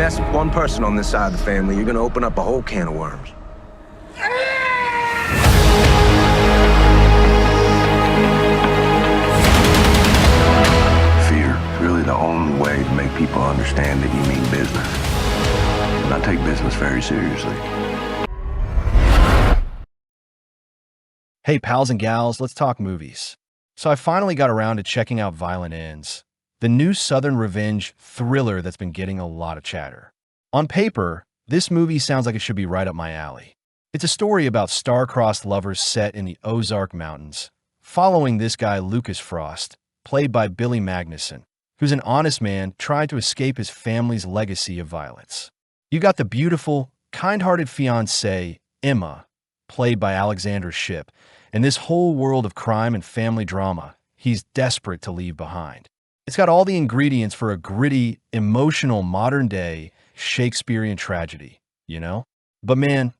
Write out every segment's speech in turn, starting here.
mess with one person on this side of the family, you're gonna open up a whole can of worms. Fear is really the only way to make people understand that you mean business. And I take business very seriously. Hey pals and gals, let's talk movies. So I finally got around to checking out Violent Ends, the new Southern revenge thriller that's been getting a lot of chatter. On paper, this movie sounds like it should be right up my alley. It's a story about star-crossed lovers set in the Ozark Mountains, following this guy Lucas Frost, played by Billy Magnussen, who's an honest man trying to escape his family's legacy of violence. You got the beautiful, kind-hearted fiancée, Emma, played by Alexandra Shipp, and this whole world of crime and family drama he's desperate to leave behind. It's got all the ingredients for a gritty, emotional, modern-day Shakespearean tragedy, you know? But man,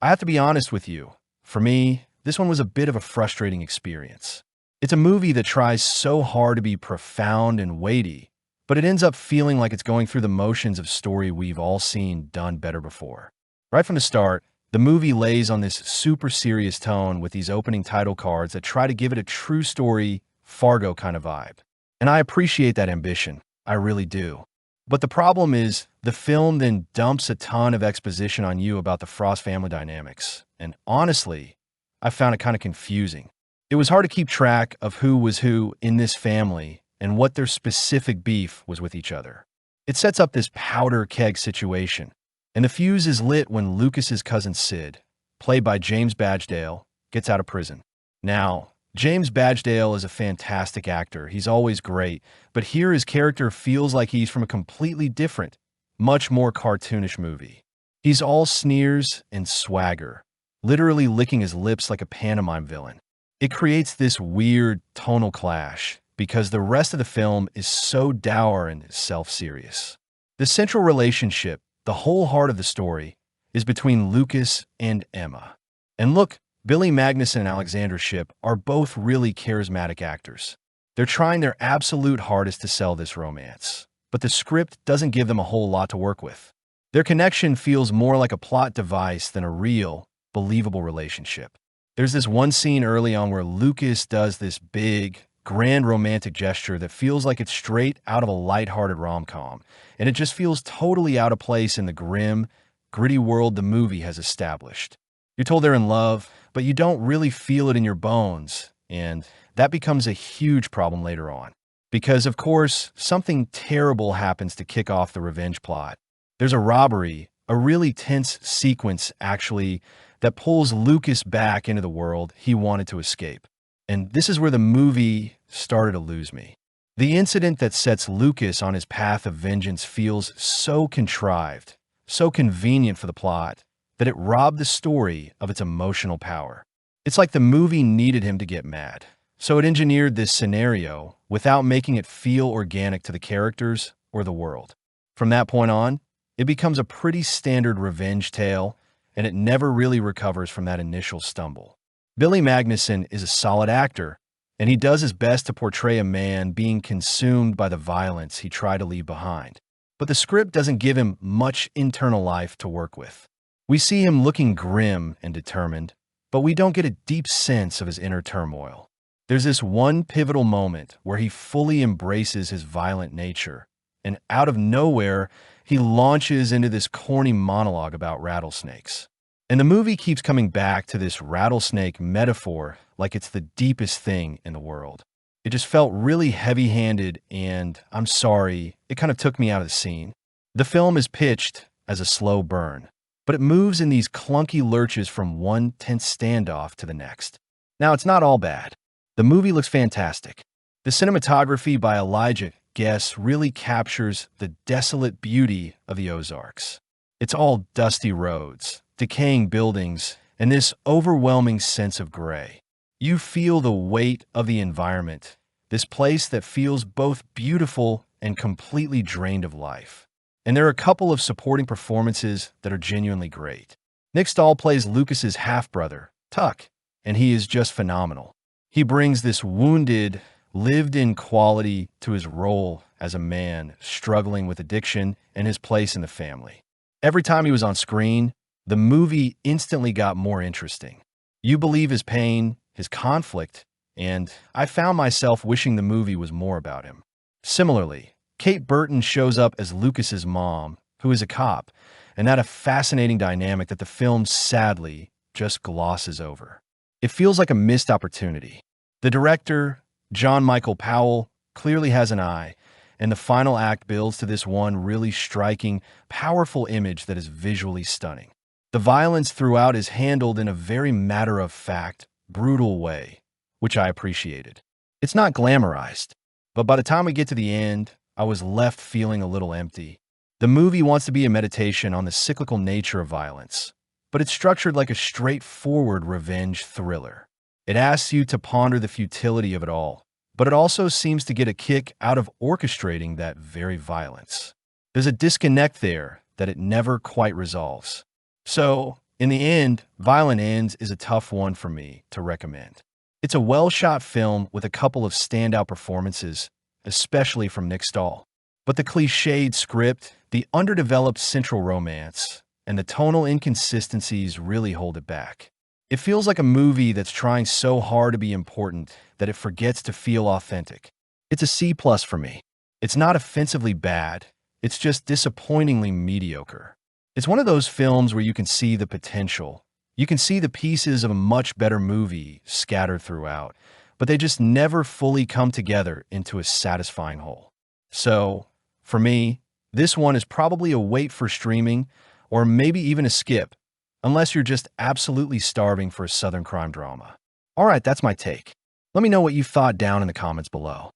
I have to be honest with you. For me, this one was a bit of a frustrating experience. It's a movie that tries so hard to be profound and weighty, but it ends up feeling like it's going through the motions of story we've all seen done better before. Right from the start, the movie lays on this super serious tone with these opening title cards that try to give it a true story, Fargo kind of vibe. And I appreciate that ambition. I really do. But the problem is, the film then dumps a ton of exposition on you about the Frost family dynamics. And honestly, I found it kind of confusing. It was hard to keep track of who was who in this family and what their specific beef was with each other. It sets up this powder keg situation, and the fuse is lit when Lucas's cousin Sid, played by James Badgedale, gets out of prison. Now, James Badgedale is a fantastic actor. He's always great, but here his character feels like he's from a completely different, much more cartoonish movie. He's all sneers and swagger, literally licking his lips like a pantomime villain. It creates this weird tonal clash because the rest of the film is so dour and self-serious. The central relationship, the whole heart of the story, is between Lucas and Emma. And look, Billy Magnussen and Alexandra Shipp are both really charismatic actors. They're trying their absolute hardest to sell this romance, but the script doesn't give them a whole lot to work with. Their connection feels more like a plot device than a real, believable relationship. There's this one scene early on where Lucas does this big, grand romantic gesture that feels like it's straight out of a lighthearted rom-com, and it just feels totally out of place in the grim, gritty world the movie has established. You're told they're in love, but you don't really feel it in your bones, and that becomes a huge problem later on. Because, of course, something terrible happens to kick off the revenge plot. There's a robbery, a really tense sequence, actually, that pulls Lucas back into the world he wanted to escape. And this is where the movie started to lose me. The incident that sets Lucas on his path of vengeance feels so contrived, so convenient for the plot, that it robbed the story of its emotional power. It's like the movie needed him to get mad, so it engineered this scenario without making it feel organic to the characters or the world. From that point on, it becomes a pretty standard revenge tale, and it never really recovers from that initial stumble. Billy Magnussen is a solid actor, and he does his best to portray a man being consumed by the violence he tried to leave behind. But the script doesn't give him much internal life to work with. We see him looking grim and determined, but we don't get a deep sense of his inner turmoil. There's this one pivotal moment where he fully embraces his violent nature, and out of nowhere, he launches into this corny monologue about rattlesnakes. And the movie keeps coming back to this rattlesnake metaphor like it's the deepest thing in the world. It just felt really heavy-handed, and I'm sorry, it kind of took me out of the scene. The film is pitched as a slow burn, but it moves in these clunky lurches from one tense standoff to the next. Now, it's not all bad. The movie looks fantastic. The cinematography by Elijah Guess really captures the desolate beauty of the Ozarks. It's all dusty roads, decaying buildings, and this overwhelming sense of gray. You feel the weight of the environment, this place that feels both beautiful and completely drained of life. And there are a couple of supporting performances that are genuinely great. Nick Stahl plays Lucas's half-brother, Tuck, and he is just phenomenal. He brings this wounded, lived in quality to his role as a man struggling with addiction and his place in the family. Every time he was on screen, the movie instantly got more interesting. You believe his pain, his conflict, and I found myself wishing the movie was more about him. Similarly, Kate Burton shows up as Lucas's mom, who is a cop, and that a fascinating dynamic that the film sadly just glosses over. It feels like a missed opportunity. The director, John-Michael Powell, clearly has an eye, and the final act builds to this one really striking, powerful image that is visually stunning. The violence throughout is handled in a very matter-of-fact, brutal way, which I appreciated. It's not glamorized, but by the time we get to the end, I was left feeling a little empty. The movie wants to be a meditation on the cyclical nature of violence, but it's structured like a straightforward revenge thriller. It asks you to ponder the futility of it all, but it also seems to get a kick out of orchestrating that very violence. There's a disconnect there that it never quite resolves. So, in the end, Violent Ends is a tough one for me to recommend. It's a well-shot film with a couple of standout performances, especially from Nick Stahl. But the cliched script, the underdeveloped central romance, and the tonal inconsistencies really hold it back. It feels like a movie that's trying so hard to be important that it forgets to feel authentic. It's a C+ for me. It's not offensively bad, it's just disappointingly mediocre. It's one of those films where you can see the potential. You can see the pieces of a much better movie scattered throughout, but they just never fully come together into a satisfying whole. So, for me, this one is probably a wait for streaming, or maybe even a skip, unless you're just absolutely starving for a Southern crime drama. Alright, that's my take. Let me know what you thought down in the comments below.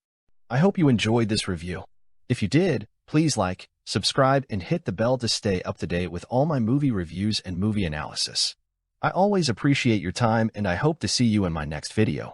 I hope you enjoyed this review. If you did, please like, subscribe, and hit the bell to stay up to date with all my movie reviews and movie analysis. I always appreciate your time, and I hope to see you in my next video.